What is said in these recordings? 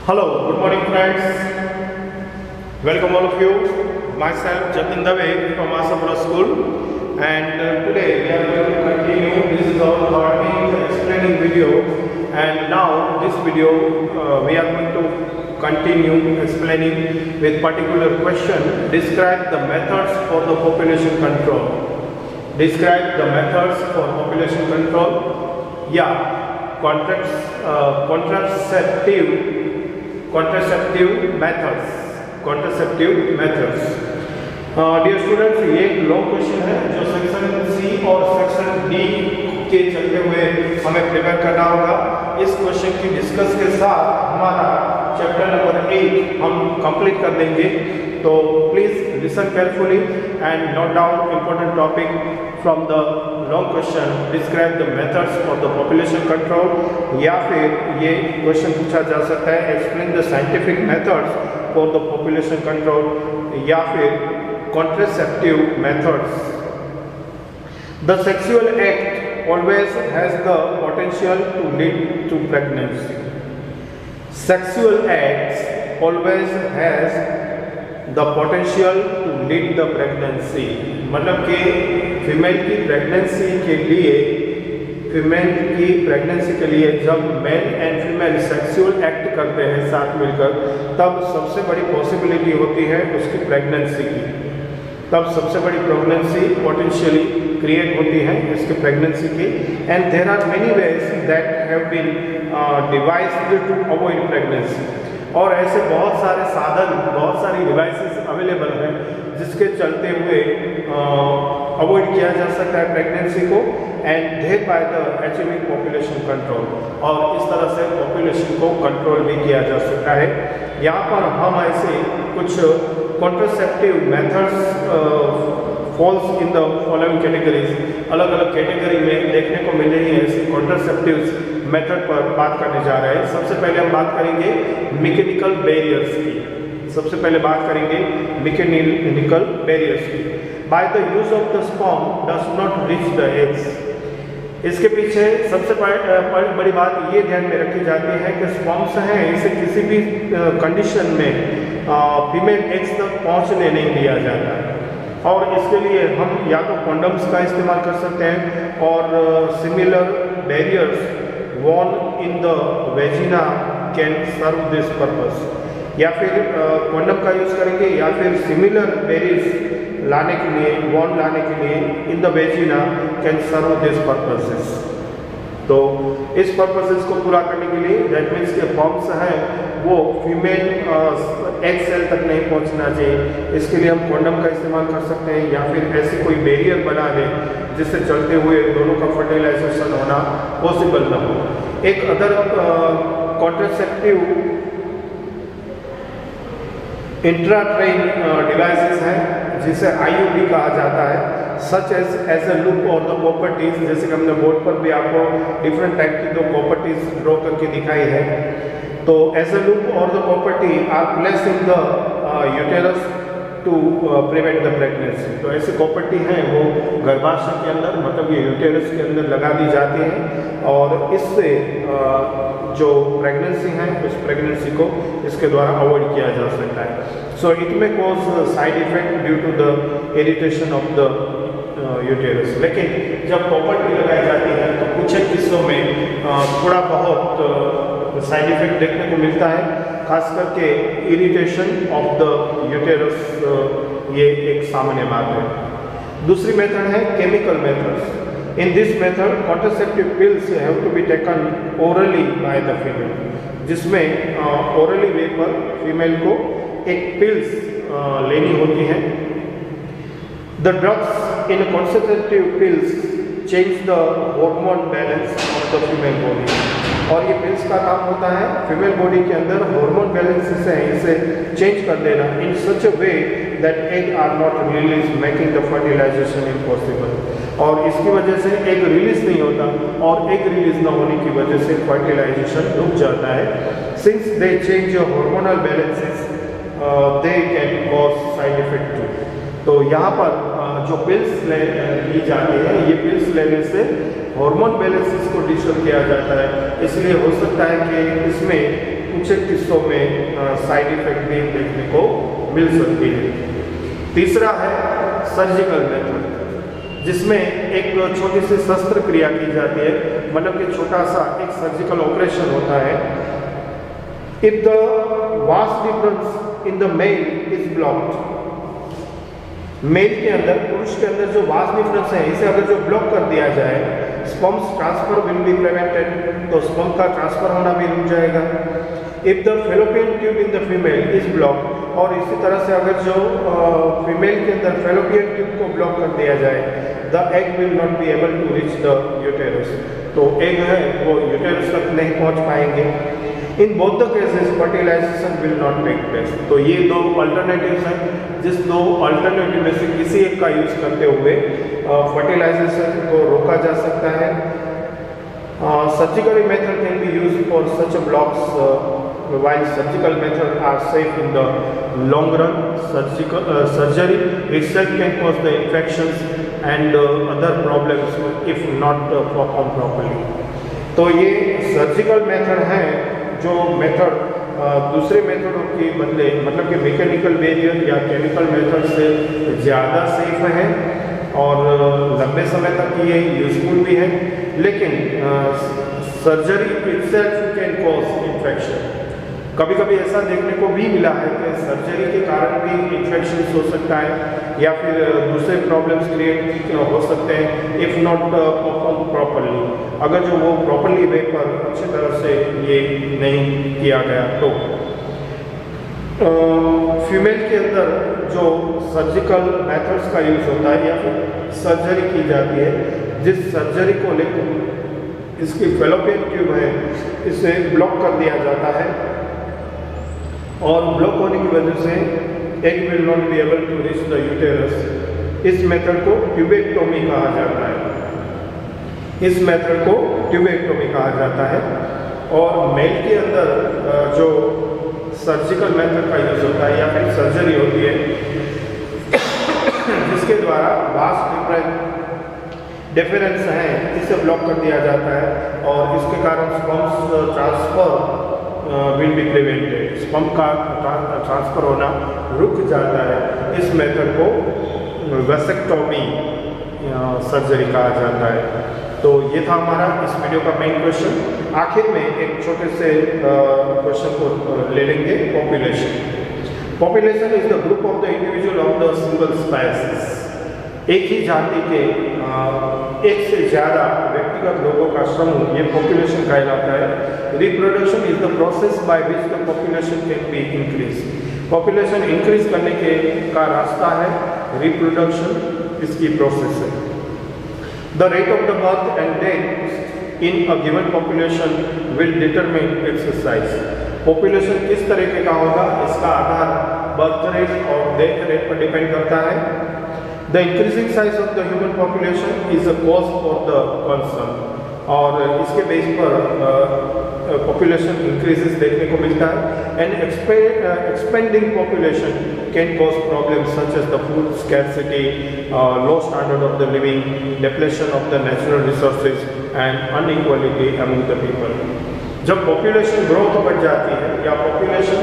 Hello, good morning friends. Welcome all of you. Myself Jatin Dave from Asapura School, and today we are going to continue. This is our learning explaining video, and now this video we are going to continue explaining with particular question. Describe the methods for the population control. Describe the methods for population control. Yeah. Contraceptive methods. Dear students, ये एक long question है जो section C और section D के चलते हुए हमें prepare करना होगा। इस क्वेश्चन की डिस्कस के साथ हमारा चैप्टर नंबर 8 हम कंप्लीट कर देंगे। तो please listen carefully and note down important topic from the long question. Describe the methods for the population control, या फिर ये क्वेश्चन पूछा जा सकता है explain the scientific methods for the population control, या फिर contraceptive methods. The sexual act always has the potential to lead to pregnancy. Sexual acts always has the potential to lead the pregnancy. मतलब कि female की pregnancy के लिए जब male and female sexual act करते हैं साथ मिलकर, तब सबसे बड़ी पॉसिबिलिटी होती है उसकी प्रेगनेंसी की। तब सबसे बड़ी प्रेगनेंसी पोटेंशियली क्रिएट होती है इसकी प्रेगनेंसी की। And there are many ways that have been devised to avoid pregnancy. और ऐसे बहुत सारे साधन, बहुत सारी डिवाइसेस अवेलेबल हैं जिसके चलते हुए अवॉइड किया जा सकता है प्रेगनेंसी को, and thereby the achieving population control. और इस तरह से पॉपुलेशन को कंट्रोल भी किया जा सकता है। यहाँ पर हम ऐसे कुछ contraceptive methods falls in the following categories, अलग अलग कैटेगरी में देखने को मिल रही है ऐसी कॉन्ट्रासेप्टिव मेथड पर बात करने जा रहे हैं। सबसे पहले हम बात करेंगे मैकेनिकल बैरियर्स की। सबसे पहले बात करेंगे मैकेनिकल बैरियर्स की। By the use of the sperm does not reach the eggs. इसके पीछे सबसे बड़ी बात ये ध्यान में रखी जाती है कि स्पर्म्स हैं, इसे किसी भी कंडीशन में फीमेल एग्स तक पहुंचने नहीं दिया जाता है। और इसके लिए हम या तो कॉन्डम्स का इस्तेमाल कर सकते हैं, और similar barriers worn in the vagina can serve this purpose। या फिर कॉन्डम का यूज करेंगे, या फिर सिमिलर बैरियर्स लाने के लिए, वॉन लाने के लिए in the vagina can serve this purposes. तो इस पर्पसेस को पूरा करने के लिए दैट मीन्स के फॉर्म्स हैं वो फीमेल एग सेल तक नहीं पहुंचना चाहिए। इसके लिए हम कॉन्डम का इस्तेमाल कर सकते हैं, या फिर ऐसे कोई बैरियर बना दें जिससे चलते हुए दोनों का फर्टिलाइजेशन होना पॉसिबल ना हो। एक अदर कॉन्ट्रासेप्टिव इंट्राट्रेन डिवाइसेस हैं जिसे IUD कहा जाता है, सच एज अ लूप और द प्रॉपर्टीज। जैसे कि हमने बोर्ड पर भी आपको डिफरेंट टाइप की दो प्रॉपर्टीज ड्रॉ करके दिखाई है। तो एज अ लूप और the property are place in the uterus to prevent the pregnancy. तो ऐसी प्रॉपर्टी हैं वो गर्भाशय के अंदर, मतलब ये यूटेरस के अंदर लगा दी जाती हैं, और इससे जो प्रेगनेंसी है उस प्रेगनेंसी को इसके द्वारा अवॉइड किया जा सकता है। So it may cause side effect due to the irritation of the uterus. लेकिन जब प्रॉपर्टी लगाई जाती है तो कुछ एक किस्सों में थोड़ा बहुत साइड इफेक्ट देखने को मिलता है, खास करके इरिटेशन ऑफ द यूटेरस। ये एक सामान्य बात है। दूसरी मेथड है chemical methods. In this method, contraceptive pills have to be taken orally by the female, जिसमें orally वे पर फीमेल को एक पिल्स लेनी होती है। The drugs in contraceptive pills change the hormone balance of the female body। और ये pills का काम होता है फीमेल बॉडी के अंदर हार्मोन बैलेंस से इसे चेंज कर देना in such a way that egg are not release, making the fertilisation impossible. और इसकी वजह से एग रिलीज नहीं होता, और एग रिलीज न होने की वजह से फर्टिलाइजेशन रुक जाता है। Since they change hormonal balances they can cause side effect too. तो यहाँ पर जो पिल्स ली जाती है, ये पिल्स लेने से हार्मोन बैलेंसेस को डिस्टर्ब किया जाता है, इसलिए हो सकता है कि इसमें कुछ एक किस्सों में साइड इफेक्ट भी देखने को मिल सकती है। तीसरा है सर्जिकल मेथड, जिसमें एक छोटी सी शस्त्र क्रिया की जाती है, मतलब कि छोटा सा एक सर्जिकल ऑपरेशन होता है। If the vast difference in the male is blocked, male के अंदर, पुरुष के अंदर जो वास्ट डिफरेंस है, इसे अगर जो ब्लॉक कर दिया जाए, sperms transfer will be prevented, तो स्पर्म का ट्रांसफर होना भी रुक जाएगा। If the fallopian tube in the female is block, और इसी तरह से अगर जो फीमेल के अंदर फेलोपियन ट्यूब को ब्लॉक कर दिया जाए, the egg will not be able to reach the uterus, तो एग है वो यूटेरस तक नहीं पहुंच पाएंगे। In both the cases fertilization will not take place. तो ये दो अल्टरनेटिव्स हैं, जिस दो अल्टरनेटिव में से किसी एक का यूज करते हुए फर्टिलाइजेशन को रोका जा सकता है। Surgical method can be use for such blocks, while surgical methods are safe in the long run. Surgery itself can cause the infections and other problems if not performed properly. तो ये surgical method है जो method दूसरे मेथडों के बदले, मतलब कि mechanical barrier या केमिकल मेथड से ज़्यादा सेफ है और लंबे समय तक ये यूजफुल भी है, लेकिन surgery itself can cause infection। कभी कभी ऐसा देखने को भी मिला है कि सर्जरी के कारण भी इन्फेक्शन हो सकता है या फिर दूसरे प्रॉब्लम्स क्रिएट हो सकते हैं इफ़ नॉट परफॉर्म प्रॉपरली, अगर जो वो प्रॉपरली वे पर अच्छी तरह से ये नहीं किया गया तो। फीमेल के अंदर जो सर्जिकल मेथड्स का यूज होता है या फिर सर्जरी की जाती है, जिस सर्जरी को लेकर इसकी फेलोपियन ट्यूब है इसे ब्लॉक कर दिया जाता है, और ब्लॉक होने की वजह से egg will not be able to reach the uterus. इस मेथड को ट्यूबेक्टोमी कहा जाता है। इस मेथड को ट्यूबेक्टोमी कहा जाता है। और मेल के अंदर जो सर्जिकल मेथड का यूज होता है या फिर सर्जरी होती है, जिसके द्वारा वास्ट डिफरेंस है इसे ब्लॉक कर दिया जाता है और इसके कारण sperms transfer will be prevented, sperm का ट्रांसफर होना रुक जाता है। इस मेथड को वेसेक्टोमी सर्जरी कहा जाता है। तो ये था हमारा इस वीडियो का मेन क्वेश्चन। आखिर में एक छोटे से क्वेश्चन को ले लेंगे, population. Population is the group of the individual of the single species. एक ही जाति के एक से ज़्यादा व्यक्तिगत लोगों का समूह, ये पॉपुलेशन कहलाता है। Reproduction is the process by which the population can be increase. Population increase करने के का रास्ता है रिप्रोडक्शन, इसकी प्रोसेस है। The rate of the birth and death in a given population will determine it's size. Population किस तरीके का होगा, इसका आधार बर्थ रेट और डेथ रेट पर डिपेंड करता है। The increasing size of the human population is a cause for the concern, और इसके बेस पर पॉपुलेशन इंक्रीजेस देखने को मिलता है। And expanding population can cause problems such as the food scarcity, low standard of the living, depletion of the natural resources and inequality among the people. जब population growth बढ़ जाती है या पॉपुलेशन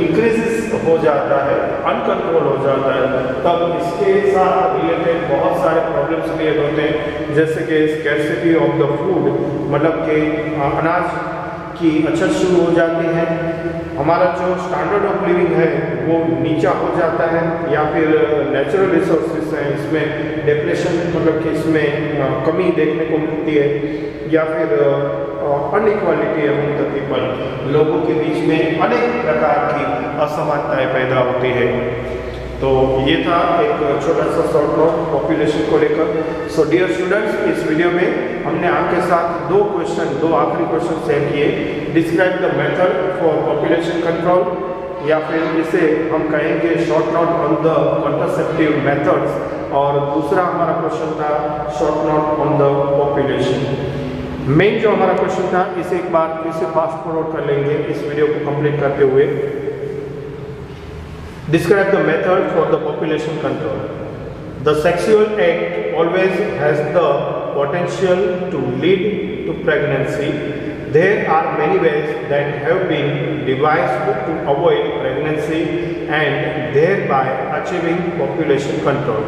इंक्रीजेस हो जाता है, अनकंट्रोल हो जाता है, तब इसके साथ रिलेटेड बहुत सारे प्रॉब्लम्स क्रिएट होते हैं, जैसे कि स्कैर्सिटी ऑफ द फूड, मतलब कि अनाज की अछत शुरू हो जाती है, हमारा जो स्टैंडर्ड ऑफ लिविंग है वो नीचा हो जाता है, या फिर नेचुरल रिसोर्सेज हैं इसमें डिप्रेशन, मतलब कि इसमें कमी देखने को मिलती है, या फिर अनइक्वालिटी अमंग द पीपल, लोगों के बीच में अनेक प्रकार की असमानताएं पैदा होती है। तो ये था एक छोटा सा शॉर्ट नोट पॉपुलेशन को लेकर। सो डियर स्टूडेंट्स, इस वीडियो में हमने आपके साथ दो आखिरी क्वेश्चन शेयर किए। Describe the method for population control, या फिर इसे हम कहेंगे short note on the contraceptive methods, और दूसरा हमारा क्वेश्चन था short note on the population. Main जो हमारा क्वेश्चन था इसे एक बार फिर से फास्ट फॉरवर्ड कर लेंगे इस वीडियो को कंप्लीट करते हुए। Describe the method for the population control. The sexual act always has the potential to lead to pregnancy. There are many ways that have been devised to avoid pregnancy and thereby achieving population control.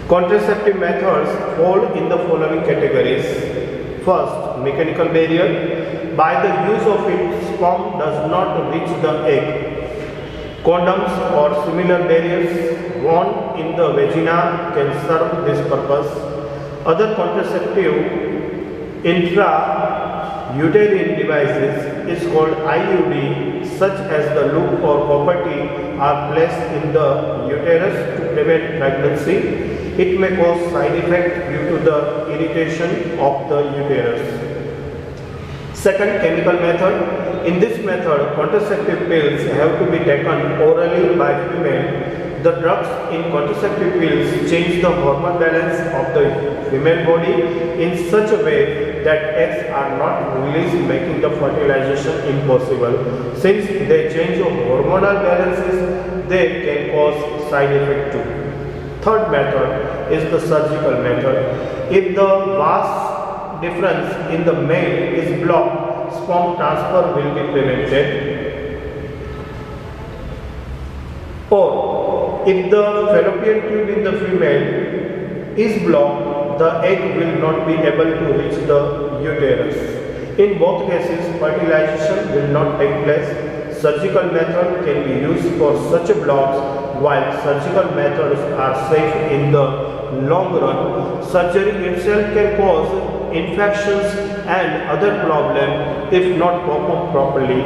Contraceptive methods fall in the following categories. First, mechanical barrier. By the use of it, sperm does not reach the egg. Condoms or similar barriers worn in the vagina can serve this purpose. Other contraceptive intrauterine devices is called IUD, such as the loop or property are placed in the uterus to prevent pregnancy. It may cause side effects due to the irritation of the uterus. Second, chemical method. In this method, contraceptive pills have to be taken orally by female. The drugs in contraceptive pills change the hormone balance of the female body in such a way that eggs are not released, making the fertilization impossible. Since they change the hormonal balances, they can cause side effect too. Third method is the surgical method. If the vas difference in the male is blocked, sperm transfer will be prevented. Or if the fallopian tube in the female is blocked, the egg will not be able to reach the uterus. In both cases, fertilization will not take place. Surgical method can be used for such blocks, while surgical methods are safe in the long run. Surgery itself can cause infections and other problems if not performed properly.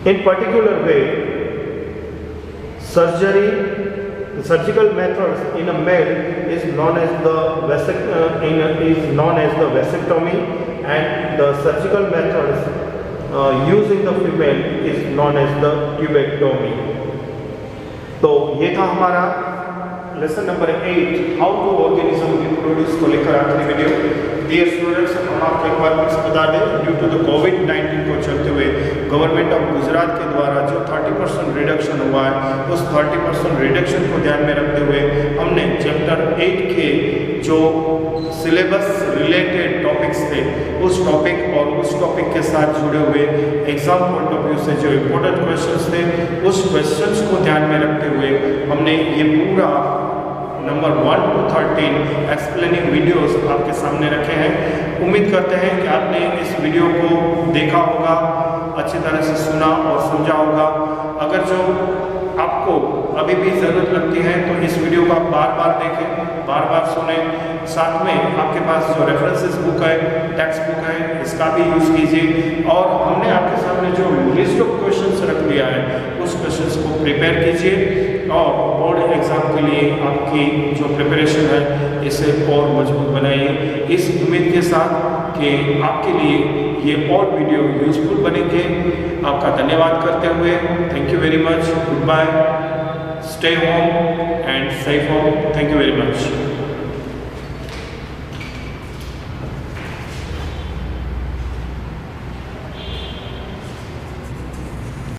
In particular way, surgical methods in a male is known as the vasectomy, and the surgical methods used in the female is known as the tubectomy. तो ये था हमारा lesson number 8, how to organism reproduce को लेकर आखिरी video. Dear students, हम आपको एक बार फिर से बता दें, ड्यू टू द कोविड-19 को चलते हुए गवर्नमेंट ऑफ गुजरात के द्वारा जो 30% रिडक्शन हुआ है, उस 30% रिडक्शन को ध्यान में रखते हुए हमने चैप्टर 8 के जो सिलेबस रिलेटेड टॉपिक्स थे, उस टॉपिक और उस टॉपिक के साथ जुड़े हुए एग्जाम पॉइंट ऑफ व्यू से जो इम्पोर्टेंट क्वेश्चंस थे, उस क्वेश्चंस को ध्यान में रखते हुए हमने ये पूरा नंबर 1 to 13 एक्सप्लेनिंग वीडियोस आपके सामने रखे हैं। उम्मीद करते हैं कि आपने इस वीडियो को देखा होगा, अच्छी तरह से सुना और समझा होगा। अगर जो आपको अभी भी ज़रूरत लगती है तो इस वीडियो को आप बार बार देखें, बार बार सुनें। साथ में आपके पास जो रेफरेंसेस बुक है, टेक्स्ट बुक है, इसका भी यूज़ कीजिए। और हमने आपके सामने जो लिस्ट ऑफ क्वेश्चंस रख दिया है, उस क्वेश्चंस को प्रिपेयर कीजिए और बोर्ड एग्ज़ाम के लिए आपकी जो प्रिपरेशन है इसे और मजबूत बनाइए, इस उम्मीद के साथ कि आपके लिए ये और वीडियो यूजफुल बनेंगे। आपका धन्यवाद करते हुए thank you very much, good bye, stay home and safe home, thank you very much.